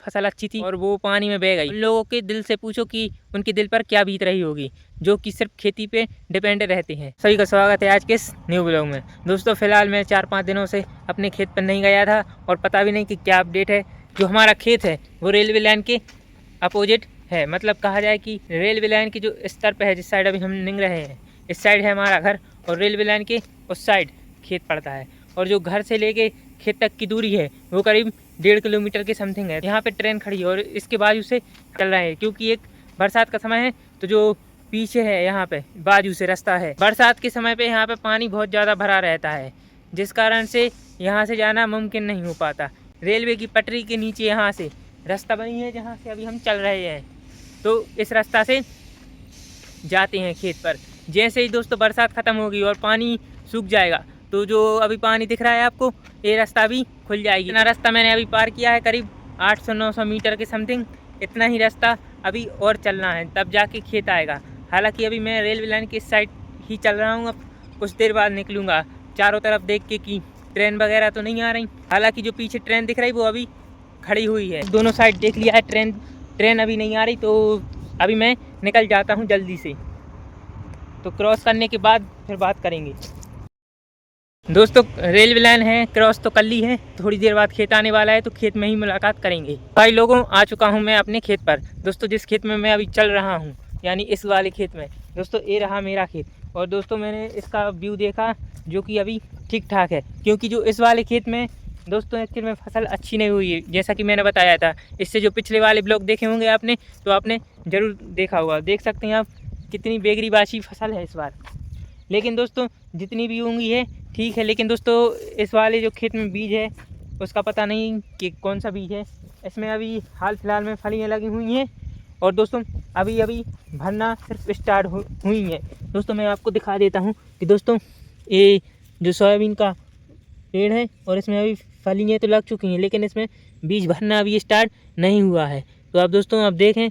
फसल अच्छी थी और वो पानी में बह गई। उन लोगों के दिल से पूछो कि उनके दिल पर क्या बीत रही होगी, जो कि सिर्फ खेती पे डिपेंड रहते हैं। सभी का स्वागत है आज के इस न्यू ब्लॉग में। दोस्तों फिलहाल मैं 4-5 दिनों से अपने खेत पर नहीं गया था और पता भी नहीं कि क्या अपडेट है। जो हमारा खेत है वो रेलवे लाइन के अपोजिट है, मतलब कहा जाए कि रेलवे लाइन की जो स्तर पे है, जिस साइड अभी हम निकल रहे हैं, इस साइड है हमारा घर और रेलवे लाइन के उस साइड खेत पड़ता है। और जो घर से लेके खेत तक की दूरी है वो करीब 1.5 किलोमीटर के समथिंग है। यहाँ पे ट्रेन खड़ी है और इसके बाजू से चल रहे हैं, क्योंकि एक बरसात का समय है तो जो पीछे है यहाँ पे बाजू से रास्ता है, बरसात के समय पे यहाँ पे पानी बहुत ज़्यादा भरा रहता है, जिस कारण से यहाँ से जाना मुमकिन नहीं हो पाता। रेलवे की पटरी के नीचे यहाँ से रास्ता बनी है जहाँ से अभी हम चल रहे हैं, तो इस रास्ता से जाते हैं खेत पर। जैसे ही दोस्तों बरसात ख़त्म होगी और पानी सूख जाएगा तो जो अभी पानी दिख रहा है आपको, ये रास्ता भी खुल जाएगी। इतना रास्ता मैंने अभी पार किया है, करीब 800-900 मीटर के समथिंग। इतना ही रास्ता अभी और चलना है, तब जाके खेत आएगा। हालांकि अभी मैं रेलवे लाइन की साइड ही चल रहा हूँ। अब कुछ देर बाद निकलूँगा चारों तरफ देख के कि ट्रेन वगैरह तो नहीं आ रही। हालाँकि जो पीछे ट्रेन दिख रही वो अभी खड़ी हुई है। दोनों साइड देख लिया है, ट्रेन अभी नहीं आ रही, तो अभी मैं निकल जाता हूँ जल्दी से। तो क्रॉस करने के बाद फिर बात करेंगे। दोस्तों रेलवे लाइन है, क्रॉस तो कर ली है, थोड़ी देर बाद खेत आने वाला है, तो खेत में ही मुलाकात करेंगे। भाई लोगों, आ चुका हूं मैं अपने खेत पर। दोस्तों जिस खेत में मैं अभी चल रहा हूं, यानी इस वाले खेत में, दोस्तों ये रहा मेरा खेत। और दोस्तों मैंने इसका व्यू देखा जो कि अभी ठीक ठाक है, क्योंकि जो इस वाले खेत में दोस्तों एक्चुअल में फसल अच्छी नहीं हुई है। जैसा कि मैंने बताया था, इससे जो पिछले वाले ब्लॉग देखे होंगे आपने, तो आपने ज़रूर देखा होगा। देख सकते हैं आप कितनी बेगरीबाशी फसल है इस बार। लेकिन दोस्तों जितनी भी होंगी है ठीक है, लेकिन दोस्तों इस वाले जो खेत में बीज है उसका पता नहीं कि कौन सा बीज है। इसमें अभी हाल फिलहाल में फलियाँ लगी हुई हैं और दोस्तों अभी भरना सिर्फ स्टार्ट हुई है। दोस्तों मैं आपको दिखा देता हूँ कि दोस्तों ये जो सोयाबीन का पेड़ है और इसमें अभी फलियाँ तो लग चुकी हैं, लेकिन इसमें बीज भरना अभी स्टार्ट नहीं हुआ है। तो अब दोस्तों आप देखें,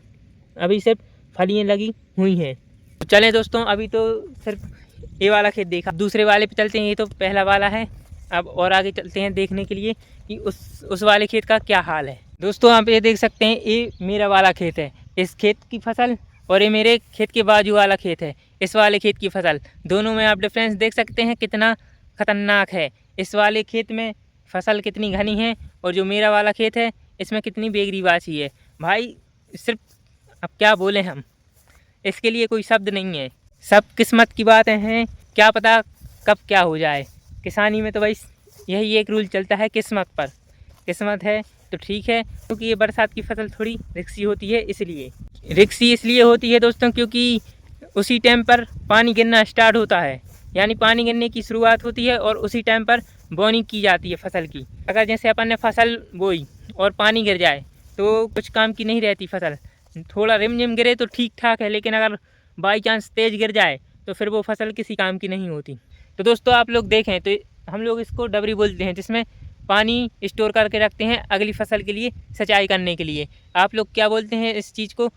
अभी सिर्फ फलियाँ लगी हुई हैं। तो चलें दोस्तों, अभी तो सिर्फ ये वाला खेत देखा, दूसरे वाले पे चलते हैं। ये तो पहला वाला है, अब और आगे चलते हैं देखने के लिए कि उस वाले खेत का क्या हाल है। दोस्तों आप ये देख सकते हैं, ये मेरा वाला खेत है, इस खेत की फसल, और ये मेरे खेत के बाजू वाला खेत है, इस वाले खेत की फसल। दोनों में आप डिफरेंस देख सकते हैं कितना ख़तरनाक है। इस वाले खेत में फसल कितनी घनी है और जो मेरा वाला खेत है इसमें कितनी बेगरीबाशी है। भाई सिर्फ अब क्या बोलें हम, इसके लिए कोई शब्द नहीं है। सब किस्मत की बातें हैं, क्या पता कब क्या हो जाए। किसानी में तो भाई यही एक रूल चलता है, किस्मत पर। किस्मत है तो ठीक है, क्योंकि ये बरसात की फसल थोड़ी रिक्सी होती है। रिक्सी इसलिए होती है दोस्तों क्योंकि उसी टाइम पर पानी गिरना स्टार्ट होता है, यानी पानी गिरने की शुरुआत होती है और उसी टाइम पर बोनी की जाती है फसल की। अगर जैसे अपन ने फसल बोई और पानी गिर जाए तो कुछ काम की नहीं रहती फसल। थोड़ा रिमझिम गिरे तो ठीक ठाक है, लेकिन अगर बाई चांस तेज़ गिर जाए तो फिर वो फसल किसी काम की नहीं होती। तो दोस्तों आप लोग देखें तो हम लोग इसको डबरी बोलते हैं, जिसमें पानी स्टोर करके रखते हैं अगली फसल के लिए सिंचाई करने के लिए। आप लोग क्या बोलते हैं इस चीज़ को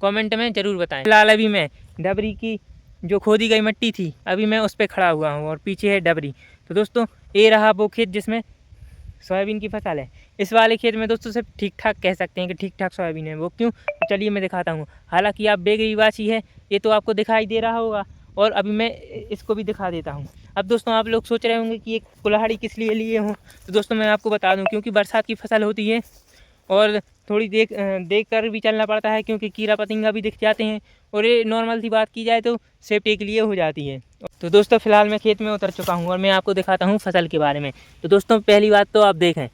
कमेंट में ज़रूर बताएं। फिलहाल अभी मैं डबरी की जो खोदी गई मिट्टी थी, अभी मैं उस पर खड़ा हुआ हूँ और पीछे है डबरी। तो दोस्तों ये रहा वो खेत जिसमें सोयाबीन की फसल है। इस वाले खेत में दोस्तों सिर्फ ठीक ठाक कह सकते हैं कि ठीक ठाक सोयाबीन है। वो क्यों, तो चलिए मैं दिखाता हूँ। हालांकि आप बेगरीबाशी है ये तो आपको दिखाई दे रहा होगा, और अभी मैं इसको भी दिखा देता हूँ। अब दोस्तों आप लोग सोच रहे होंगे कि ये कुल्हाड़ी किस लिए लिए हों, तो दोस्तों मैं आपको बता दूँ, क्योंकि बरसात की फसल होती है और थोड़ी देख कर भी चलना पड़ता है, क्योंकि कीड़ा पतंगा भी दिख जाते हैं, और ये नॉर्मल सी बात की जाए तो सेफ्टी के लिए हो जाती है। तो दोस्तों फिलहाल मैं खेत में उतर चुका हूँ और मैं आपको दिखाता हूँ फसल के बारे में। तो दोस्तों पहली बात तो आप देखें,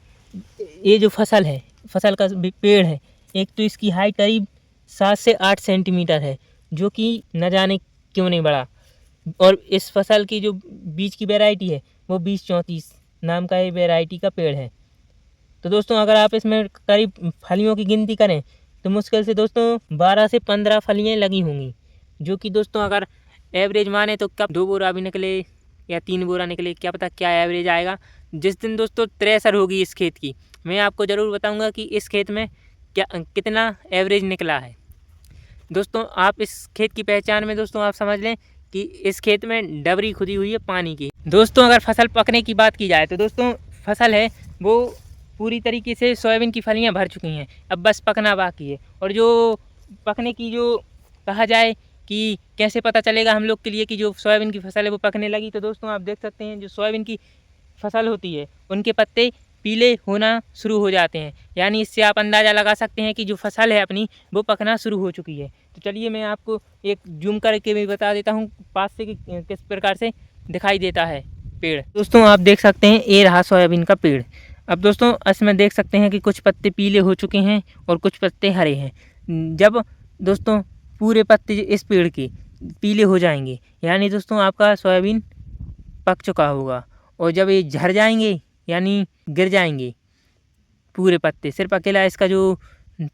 ये जो फसल है, फसल का पेड़ है, एक तो इसकी हाइट करीब 7 से 8 सेंटीमीटर है, जो कि न जाने क्यों नहीं बढ़ा। और इस फसल की जो बीज की वैरायटी है वो 2034 नाम का ये वैरायटी का पेड़ है। तो दोस्तों अगर आप इसमें करीब फलियों की गिनती करें तो मुश्किल से दोस्तों 12 से 15 फलियाँ लगी होंगी, जो कि दोस्तों अगर एवरेज माने तो कब 2 बोरा भी निकले या 3 बोरा निकले, क्या पता क्या एवरेज आएगा। जिस दिन दोस्तों थ्रेसर होगी इस खेत की, मैं आपको ज़रूर बताऊंगा कि इस खेत में कितना एवरेज निकला है। दोस्तों आप इस खेत की पहचान में दोस्तों आप समझ लें कि इस खेत में डबरी खुदी हुई है पानी की। दोस्तों अगर फसल पकने की बात की जाए तो दोस्तों फसल है वो पूरी तरीके से सोयाबीन की फलियां भर चुकी हैं, अब बस पकना बाकी है। और जो पकने की जो कहा जाए कि कैसे पता चलेगा हम लोग के लिए कि जो सोयाबीन की फसल है वो पकने लगी, तो दोस्तों आप देख सकते हैं जो सोयाबीन की फसल होती है उनके पत्ते पीले होना शुरू हो जाते हैं, यानी इससे आप अंदाज़ा लगा सकते हैं कि जो फसल है अपनी वो पकना शुरू हो चुकी है। तो चलिए मैं आपको एक जूम करके भी बता देता हूँ पास से कि किस प्रकार से दिखाई देता है पेड़। दोस्तों आप देख सकते हैं ये रहा सोयाबीन का पेड़। अब दोस्तों इसमें देख सकते हैं कि कुछ पत्ते पीले हो चुके हैं और कुछ पत्ते हरे हैं। जब दोस्तों पूरे पत्ते इस पेड़ के पीले हो जाएंगे यानी दोस्तों आपका सोयाबीन पक चुका होगा। और जब ये झड़ जाएंगे यानी गिर जाएंगे पूरे पत्ते, सिर्फ अकेला इसका जो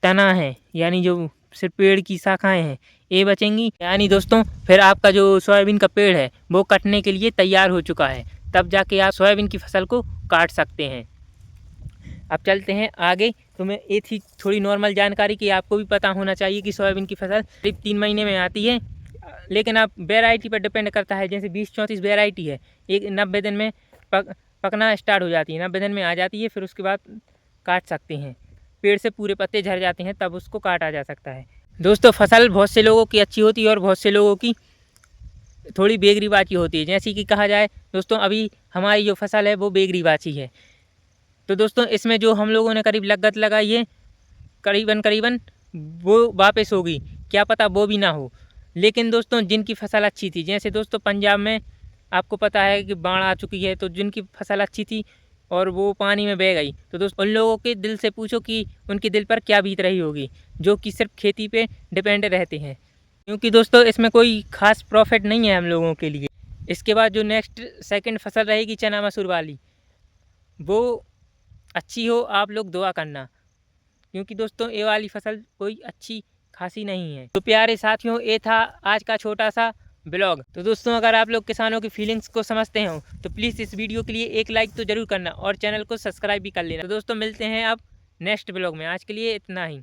तना है यानी जो सिर्फ पेड़ की शाखाएं हैं ये बचेंगी, यानी दोस्तों फिर आपका जो सोयाबीन का पेड़ है वो कटने के लिए तैयार हो चुका है। तब जाके आप सोयाबीन की फसल को काट सकते हैं। अब चलते हैं आगे। तो मैं ये थी थोड़ी नॉर्मल जानकारी कि आपको भी पता होना चाहिए कि सोयाबीन की फसल करीब 3 महीने में आती है, लेकिन आप वेराइटी पर डिपेंड करता है। जैसे 20-34 वेराइटी है, एक 90 दिन में पकना स्टार्ट हो जाती है, 90 दिन में आ जाती है, फिर उसके बाद काट सकते हैं। पेड़ से पूरे पत्ते झड़ जाते हैं तब उसको काटा जा सकता है। दोस्तों फसल बहुत से लोगों की अच्छी होती है और बहुत से लोगों की थोड़ी बेगरी बाची होती है। जैसे कि कहा जाए दोस्तों अभी हमारी जो फसल है वो बेगरी बाची है, तो दोस्तों इसमें जो हम लोगों ने करीब लागत लगाई है करीबन वो वापस होगी, क्या पता वो भी ना हो। लेकिन दोस्तों जिनकी फसल अच्छी थी, जैसे दोस्तों पंजाब में आपको पता है कि बाढ़ आ चुकी है, तो जिनकी फसल अच्छी थी और वो पानी में बह गई, तो दोस्तों उन लोगों के दिल से पूछो कि उनके दिल पर क्या बीत रही होगी, जो कि सिर्फ खेती पे डिपेंड रहते हैं। क्योंकि दोस्तों इसमें कोई ख़ास प्रॉफिट नहीं है हम लोगों के लिए। इसके बाद जो नेक्स्ट सेकंड फसल रहेगी चना मसूर वाली, वो अच्छी हो, आप लोग दुआ करना, क्योंकि दोस्तों ये वाली फसल कोई अच्छी खासी नहीं है। तो प्यारे साथियों ये था आज का छोटा सा ब्लॉग। तो दोस्तों अगर आप लोग किसानों की फीलिंग्स को समझते हो तो प्लीज़ इस वीडियो के लिए एक लाइक तो ज़रूर करना और चैनल को सब्सक्राइब भी कर लेना। तो दोस्तों मिलते हैं अब नेक्स्ट ब्लॉग में, आज के लिए इतना ही।